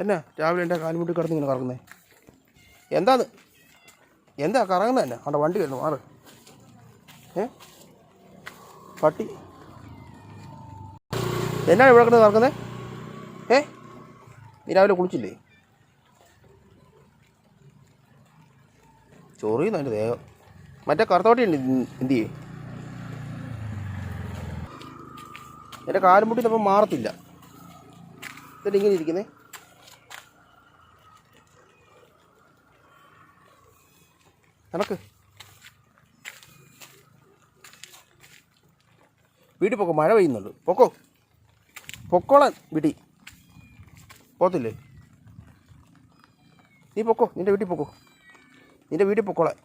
എന്നാ രാവിലെ എൻ്റെ കാലുമുട്ടി കിടന്ന് ഇങ്ങനെ കറങ്ങുന്നേ? എന്താ കറങ്ങുന്നത് തന്നെ? അവിടെ വണ്ടി വരുന്നു, മാറ്. പട്ടി എന്നാണ് ഇവിടെ കിടന്ന് കറങ്ങുന്നത്? നീ രാവിലെ കുളിച്ചില്ലേ? ചൊറിയുന്നു എൻ്റെ ദേഹം. മറ്റേ കറുത്തോട്ടി ഉണ്ട്, എന്ത് ചെയ്യും? എൻ്റെ കാലുമുട്ടിനപ്പം മാറത്തില്ല. എന്നിട്ട് ഇങ്ങനെ ഇരിക്കുന്നേ. നടക്ക്, വീട്ടിൽ പൊക്കോ, മഴ പെയ്യുന്നുണ്ട്. പൊക്കോളാൻ വീട്ടിൽ പോകത്തില്ലേ? നീ പൊക്കോ, നിൻ്റെ വീട്ടിൽ പൊക്കോ, നിൻ്റെ വീട്ടിൽ പൊക്കോളാൻ.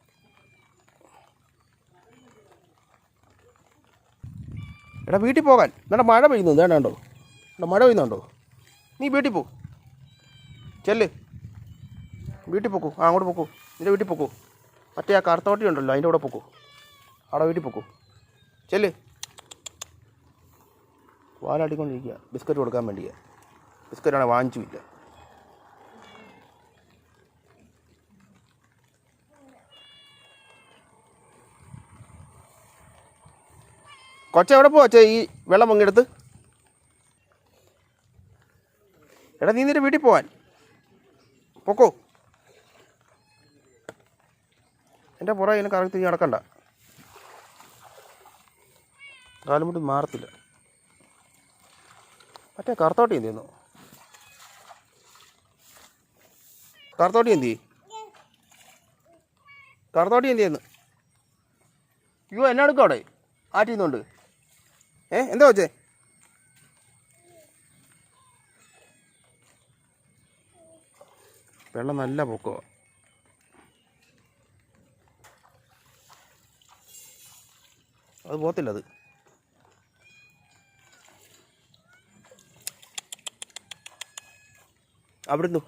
എടാ വീട്ടിൽ പോകാൻ. എന്നാ മഴ പെയ്യുന്നു, വേണ്ടോ? എടാ മഴ പെയ്യുന്നുണ്ടോ? നീ വീട്ടിൽ പോ, ചെല്ല്, വീട്ടിൽ പൊക്കോ. അങ്ങോട്ട് പൊക്കോ, നിൻ്റെ വീട്ടിൽ പൊക്കോ. മറ്റേ ആ കറുത്തോട്ടി ഉണ്ടല്ലോ, അതിൻ്റെ കൂടെ പൊക്കോ. അവിടെ വീട്ടിൽ പൊക്കോ, ചെല്ല്. വാലാട്ടിക്കൊണ്ടിരിക്കുക, ബിസ്ക്കറ്റ് കൊടുക്കാൻ വേണ്ടിയാ. ബിസ്ക്കറ്റാണ് വാങ്ങിച്ചുമില്ല. കൊച്ചെവിടെ പോവാ ഈ വെള്ളം പൊങ്ങിയെടുത്ത്? എടാ നീ നിൻ്റെ വീട്ടിൽ പോവാൻ പൊക്കോ. എൻ്റെ പുറകെ ഇങ്ങനെ കറങ്ങി തിരിഞ്ഞ് നടക്കണ്ട. കാലുമുട്ട് മാറത്തില്ല. മറ്റേ കറുത്തോട്ടി എന്ത് ചെയ്യുന്നു? കറുത്തോട്ടി എന്ത് ചെയ്യും? കറുത്തോട്ടി എന്ത് ചെയ്യുന്നു? അയ്യോ എന്നാ എടുക്കും അവിടെ ആറ്റിന്നുണ്ട്? എന്താ വെച്ചേ? വെള്ളം നല്ല പൊക്കോ. അത് പോകത്തില്ല. അത് അവിടുന്ന്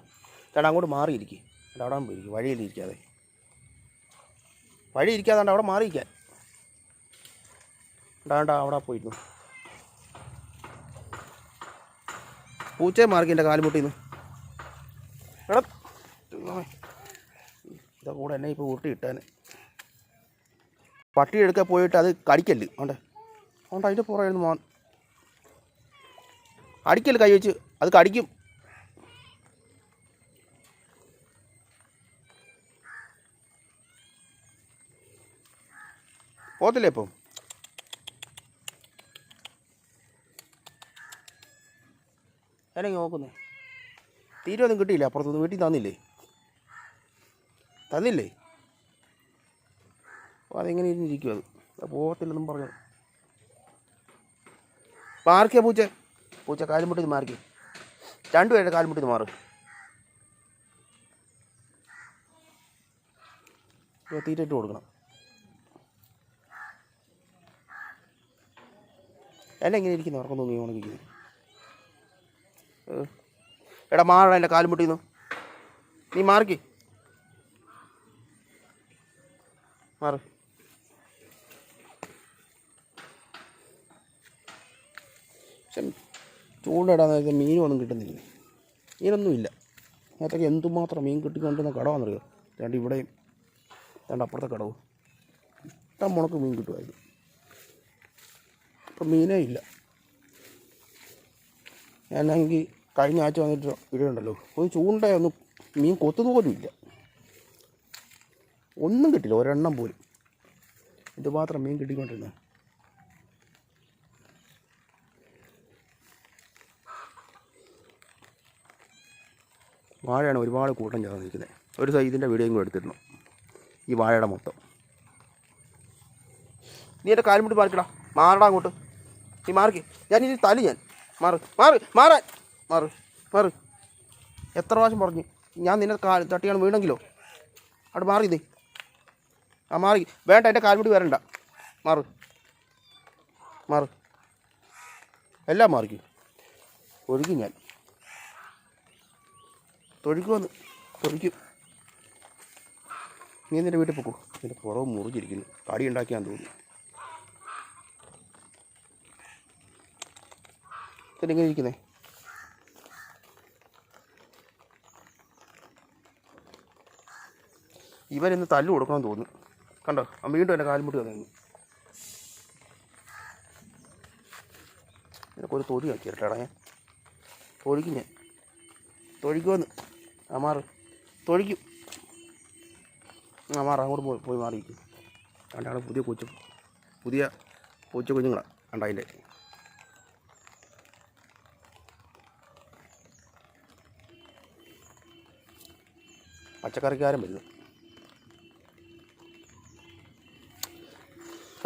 ചേട്ടാ അങ്ങോട്ട് മാറിയിരിക്കും. അവിടെ പോയിരിക്കും, വഴിയിലിരിക്കാതെ. വഴി ഇരിക്കാതാണ്ട് അവിടെ മാറിയിരിക്കാൻ. അവിടെ പോയിരുന്നു. പൂച്ചയെ മാർക്കി എൻ്റെ കാലുമുട്ടിന്ന്. എടാ ഇതാ കൂടെ എന്നെ ഇപ്പോൾ ഉരുട്ടി ഇട്ടാൻ. പട്ടി എടുക്കാൻ പോയിട്ട് അത് കടിക്കല്ല്. അതുകൊണ്ട് അതിൻ്റെ പുറകെ അടിക്കല് കൈ വെച്ച്. അത് കടിക്കും. പോകത്തില്ലേ ഇപ്പം? അല്ലെങ്കിൽ നോക്കുന്നേ. തീരുവൊന്നും കിട്ടിയില്ല. അപ്പുറത്തുനിന്ന് വീട്ടിൽ തന്നില്ലേ? അപ്പോൾ അതെങ്ങനെ ഇരുന്നിരിക്കും. അത് പോകത്തില്ലെന്നും പറഞ്ഞു. മാറിക്കേ പൂച്ച കാലുമുട്ടിന്ന് മാറിക്കേ. രണ്ടുപേരുടെ കാലുമുട്ടിന്ന് മാറും. തീറ്റിട്ട് കൊടുക്കണം. എല്ലാം ഇങ്ങനെ ഇരിക്കുന്നു, ഉറക്കം തോന്നി ഉണക്കിക്കുന്നു. എടാ മാറണം എൻ്റെ കാലുമുട്ടിന്ന്. നീ മാറിക്കേ, മാറ്. പക്ഷെ ചൂണ്ടിടാൻ നേരത്തെ മീനൊന്നും കിട്ടുന്നില്ല. മീനൊന്നുമില്ല. നേരത്തൊക്കെ എന്തുമാത്രം മീൻ കിട്ടിക്കൊണ്ടിരുന്ന കടവാണെന്നറിയോ? രണ്ട് ഇവിടെയും അപ്പുറത്തെ കടവും ഇഷ്ടം മുണക്ക് മീൻ കിട്ടുമായിരുന്നു. ഇപ്പം മീനേ ഇല്ല. ഞാനാണെങ്കിൽ കഴിഞ്ഞ ആഴ്ച വന്നിട്ട് ഇടുണ്ടല്ലോ, ഒന്ന് ചൂണ്ടയൊന്നും മീൻ കൊത്തുന്ന പോലും ഇല്ല. ഒന്നും കിട്ടില്ല, ഒരെണ്ണം പോലും. എന്തുമാത്രം മീൻ കിട്ടിക്കൊണ്ടിരുന്നത്. വാഴയാണ് ഒരുപാട് കൂട്ടം ചേർന്നിരിക്കുന്നത്. ഒരു ഇതിൻ്റെ വീഡിയോയും കൂടെ എടുത്തിരുന്നു, ഈ വാഴയുടെ മൊത്തം. നീ എൻ്റെ കാലുമുട്ടി മാറിക്കടാ, മാറടാ അങ്ങോട്ട്. നീ മാറിക്ക്, ഞാൻ മാറ്. എത്ര പ്രാവശ്യം പറഞ്ഞു ഞാൻ നിന്നെ തട്ടിയാണ് വീണെങ്കിലോ? അവിടെ മാറി നീ. മാറി. വേണ്ട, എൻ്റെ കാലുമുട്ടി വരണ്ട. മാറ്. എല്ലാം മാറിക്കും. ഒഴുകി ഞാൻ തൊഴിക്കും. നീ നിൻ്റെ വീട്ടിൽ പൊക്കോ. നിൻ്റെ പുറവ് മുറിഞ്ഞിരിക്കുന്നു. കടി ഉണ്ടാക്കിയാന്ന് തോന്നുന്നു. ഇങ്ങനെ ഇരിക്കുന്നേ. ഇവനിന്ന് തല്ലു കൊടുക്കണമെന്ന് തോന്നുന്നു. കണ്ടോ, വീണ്ടും എൻ്റെ കാൽമുട്ടി വന്നു. നിനക്കൊരു തൊഴി ആക്കിയിട്ടാടാ ഞാൻ. തൊഴിക്കും ഞാൻ, തൊഴിക്കുമെന്ന്. മാറ്, തൊഴിക്കും. മാറ്, അങ്ങോട്ട് പോയി മാറിയിരിക്കും. കണ്ടാണ് പുതിയ പൂച്ച കുഞ്ഞുങ്ങളാണ്. കണ്ട അതിൻ്റെ പച്ചക്കറിക്കാരൻ വരുന്നു.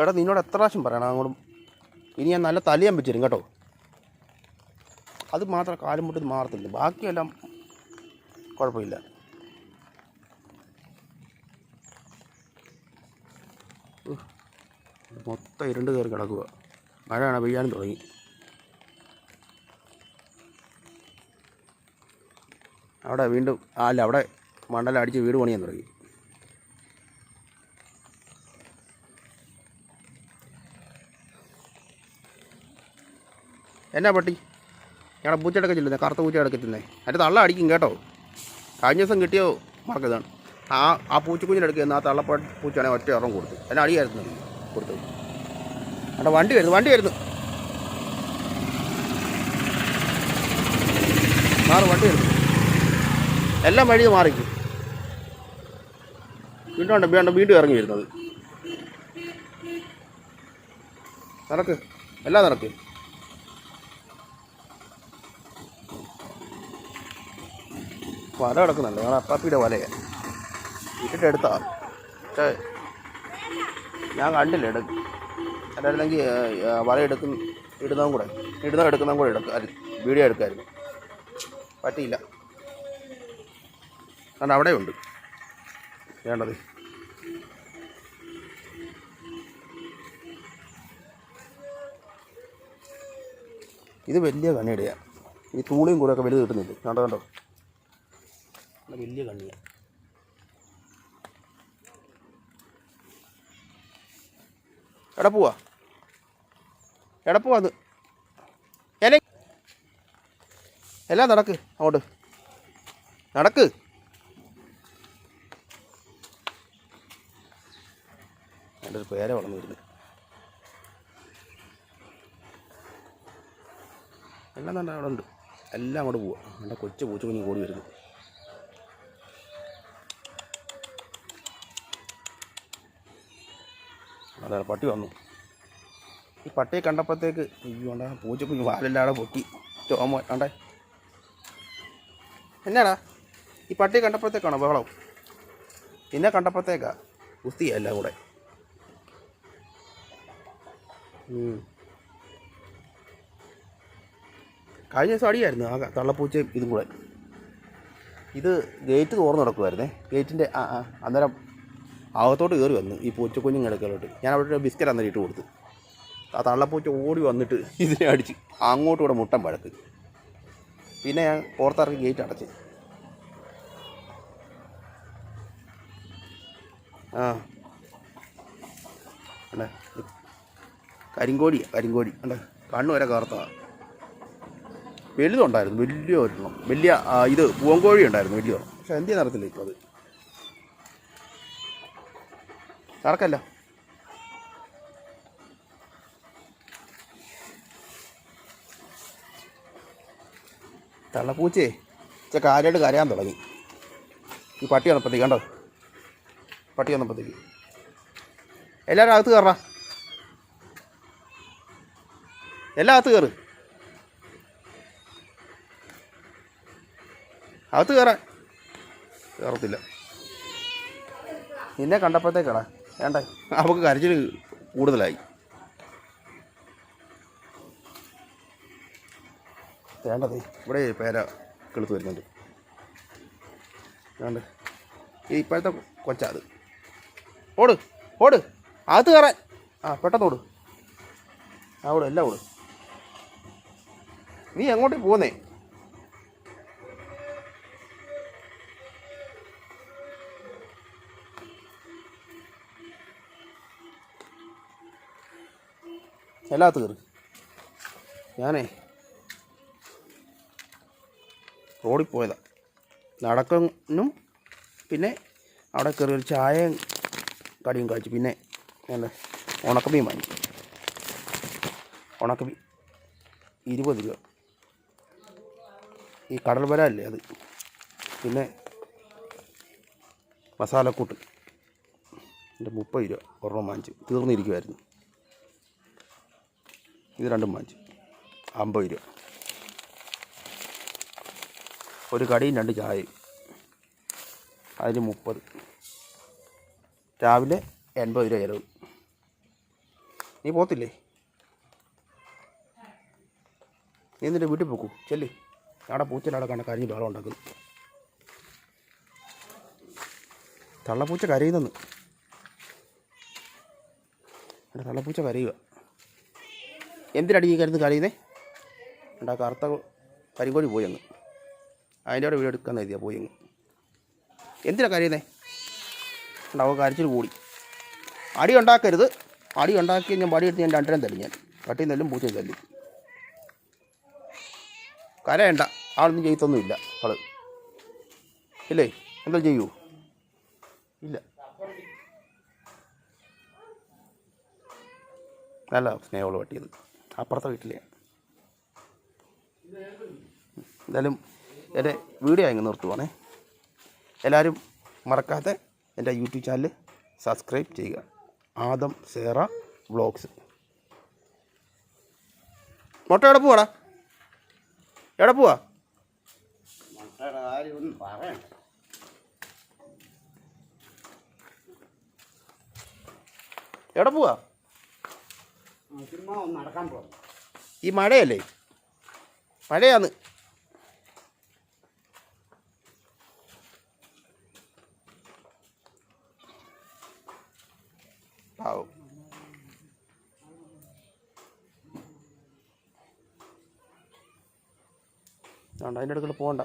എടാ, നിന്നോട് എത്ര പ്രാവശ്യം പറയണം അങ്ങോട്ടും. ഇനി ഞാൻ നല്ല തലയാൻ വെച്ചിരും കേട്ടോ. അത് മാത്രം കാലും മുട്ടി മാറത്തില്ല, ബാക്കിയെല്ലാം കുഴപ്പമില്ല. മൊത്തം ഇരുണ്ട് കയറി കിടക്കുക. മഴയാണ് പെയ്യാനും തുടങ്ങി. അവിടെ വീണ്ടും അല്ല, അവിടെ മണ്ഡലം വീട് പണിയാൻ തുടങ്ങി. എന്നാ പട്ടി, ഞങ്ങളുടെ പൂച്ചടക്കം ചെല്ലുന്നത്, കറുത്ത പൂച്ച കിടക്കത്തില്ലേ, അതിൻ്റെ തള്ള അടിക്കും കേട്ടോ. കഴിഞ്ഞ ദിവസം കിട്ടിയോ മറക്കതാണ്. ആ പൂച്ചക്കുഞ്ഞിൻ്റെ അടുക്കുക ആ പൂച്ചയാണെങ്കിൽ ഒറ്റ ഇറങ്ങും കൊടുത്തു. എന്നെ അടിയായിരുന്നു കൊടുത്തത്. അവിടെ വണ്ടി വരുന്നു വണ്ടി വരുന്നു. എല്ലാം വഴി മാറിക്കും. വീണ്ടും ഇറങ്ങി വരുന്നത്. നടക്ക്, എല്ലാം നടക്ക്. വല കിടക്കുന്നുണ്ട്, ഞങ്ങൾ അപ്പാപ്പിയുടെ വലയാണ് ഇട്ടിട്ടെടുത്താ. പക്ഷേ ഞാൻ കണ്ടില്ല അല്ലായിരുന്നെങ്കിൽ വല എടുക്കുന്നതും കൂടെ വീഡിയോ എടുക്കാമായിരുന്നു. പറ്റിയില്ല. കാരണം അവിടെയുണ്ട് വേണ്ടത്. ഇത് വലിയ കണ്ണിയുടെയാണ്. ഈ തൂളിയും കൂടെയൊക്കെ വലുത് കിട്ടുന്നില്ല. കണ്ടോ, വലിയ കണ്ണിയാണ്. എവിടെ പോവാ അത് എല്ലാം നടക്ക്, അങ്ങോട്ട് നടക്ക്. എൻ്റെ ഒരു പേര വളർന്നു വരുന്നത്. എല്ലാം തന്നെ അവിടെ ഉണ്ട്. എല്ലാം അങ്ങോട്ട് പോവാ. എൻ്റെ കൊച്ചു പൂച്ചക്കുഞ്ഞ് കൂടി വരുന്നു. അതാണ് പട്ടി വന്നു. ഈ പട്ടിയെ കണ്ടപ്പോഴത്തേക്ക് വേണ്ട പൂച്ചക്കുഞ്ഞ് വാലില്ലാതെ പൊട്ടി ചോമ വേണ്ടേ. എന്നാടാ, ഈ പട്ടിയെ കണ്ടപ്പോഴത്തേക്കാണോ ബഹളം? പിന്നെ കണ്ടപ്പോഴത്തേക്കാ കുസ്തിയാ എല്ലാം കൂടെ. കഴിഞ്ഞ ദിവസം അടിയായിരുന്നു ആ തള്ളപ്പൂച്ചയും ഇതും കൂടെ. ഇത് ഗേറ്റ് തുറന്ന് നടക്കുമായിരുന്നേ. ഗേറ്റിൻ്റെ അന്നേരം അകത്തോട്ട് കയറി വന്നു ഈ പൂച്ചക്കുഞ്ഞും കിടക്കലോട്ട്. ഞാൻ അവിടെ ഒരു ബിസ്ക്കറ്റ് അന്നേരം ഇട്ട് കൊടുത്തു. ആ തള്ളപ്പൂച്ച ഓടി വന്നിട്ട് ഇതിനെ അടിച്ച് അങ്ങോട്ടും കൂടെ മുട്ടൻ പഴക്ക്. പിന്നെ ഞാൻ പുറത്തിറങ്ങി ഗേറ്റ് അടച്ച്. അല്ലേ കരിങ്കോടി അല്ലേ, കണ്ണു വരെ കറുത്തതാണ്. വലുതുണ്ടായിരുന്നു, വലിയ ഒരെണ്ണം. ഇത് പൂവൻകോഴി ഉണ്ടായിരുന്നു വലിയ ഒരെണ്ണം. പക്ഷെ എന്തിയാ നടത്തില്ല ഇപ്പോൾ അത്. നടക്കല്ല. തള്ളപ്പൂച്ചയെ കാര്യമായിട്ട് കരയാൻ തുടങ്ങി. ഈ പട്ടി വന്നപ്പോഴത്തേക്ക് കണ്ടോ, പട്ടി വന്നപ്പോഴത്തേക്ക് എല്ലാവരും അകത്ത് കയറാ, എല്ലാം അകത്ത് കയറ്, അകത്ത് കയറത്തില്ല. നിന്നെ കണ്ടപ്പോഴത്തേക്കാടാ വേണ്ട, അവൾക്ക് കരച്ചിൽ കൂടുതലായി. വേണ്ടത് ഇവിടെ പേര കിളുത്ത് വരുന്നുണ്ട്. വേണ്ട, ഇപ്പോഴത്തെ കൊച്ചാ അത്. ഓട് അകത്ത് കയറാൻ. പെട്ടെന്ന് ഓട്, എല്ലാം ഓട്. നീ എങ്ങോട്ടേ പോകുന്നേ? എല്ലാത്ത് കയറി. ഞാനേ റോഡിൽ പോയതാ നടക്കാനും പിന്നെ അവിടെ കയറി ഒരു ചായയും കടിയും കഴിച്ചു. പിന്നെ എന്താ ഉണക്കമീൻ വാങ്ങിച്ചു. ഉണക്കമീൻ 20 രൂപ. ഈ കടൽ വര അല്ലേ അത്. പിന്നെ മസാലക്കൂട്ട് എൻ്റെ 30 രൂപ ഒരെണ്ണം വാങ്ങിച്ചു. തീർന്നിരിക്കുമായിരുന്നു. ഇത് രണ്ടും വാങ്ങിച്ചു 50 രൂപ. ഒരു കടിയും 2 ചായയും അതിന് 30. രാവിലെ 80 രൂപ ചിലവ്. നീ പോത്തില്ലേ? നീ എന്നിട്ട് വീട്ടിൽ പോക്കൂ. ചെല്ല്. അവിടെ പൂച്ചയുടെ അവിടെ കണ്ട കരിഞ്ഞ് ബഹളം ഉണ്ടാക്കുന്നു. തള്ളപ്പൂച്ച കരയുന്നെന്ന്. എൻ്റെ തള്ളപ്പൂച്ച കരയുക. എന്തിനടി ഈ കരുന്ന് കരയുന്നേ? എൻ്റെ കറുത്ത കരിങ്കോഴി പോയി അങ്ങ്. അതിൻ്റെ അവിടെ വീട് എടുക്കാൻ എഴുതിയാൽ പോയി അങ്ങ്. എന്തിനാണ് കരയുന്നേ? ഉണ്ടാവുക കരച്ചിൽ കൂടി. അടി ഉണ്ടാക്കരുത്. അടി ഉണ്ടാക്കി ഞാൻ പടിയെടുത്ത് ഞാൻ 2 തല്ലും. ഞാൻ പട്ടിയും തല്ലും പൂച്ചയും തല്ലും. കരയണ്ട. ആളൊന്നും ചെയ്യത്തൊന്നുമില്ല. ആള് ഇല്ലേ? എന്താ ചെയ്യൂ? ഇല്ല. നല്ല സ്നേഹമുള്ള പട്ടിയത്. അപ്പുറത്തെ വീട്ടിലെ. എന്തായാലും എൻ്റെ വീഡിയോ അങ്ങ് നിർത്തുവാണേ. എല്ലാവരും മറക്കാതെ എൻ്റെ യൂട്യൂബ് ചാനൽ സബ്സ്ക്രൈബ് ചെയ്യുക. ആദം സേറ വ്ളോഗ്സ്. മുട്ട എവിടെ പോവാടാ? എവിടെ പോവാ? എവിടെ പോവാ? ഈ മഴയല്ലേ? മഴയാന്ന്. പാവം. അതിൻ്റെ അടുക്കൽ പോകണ്ട.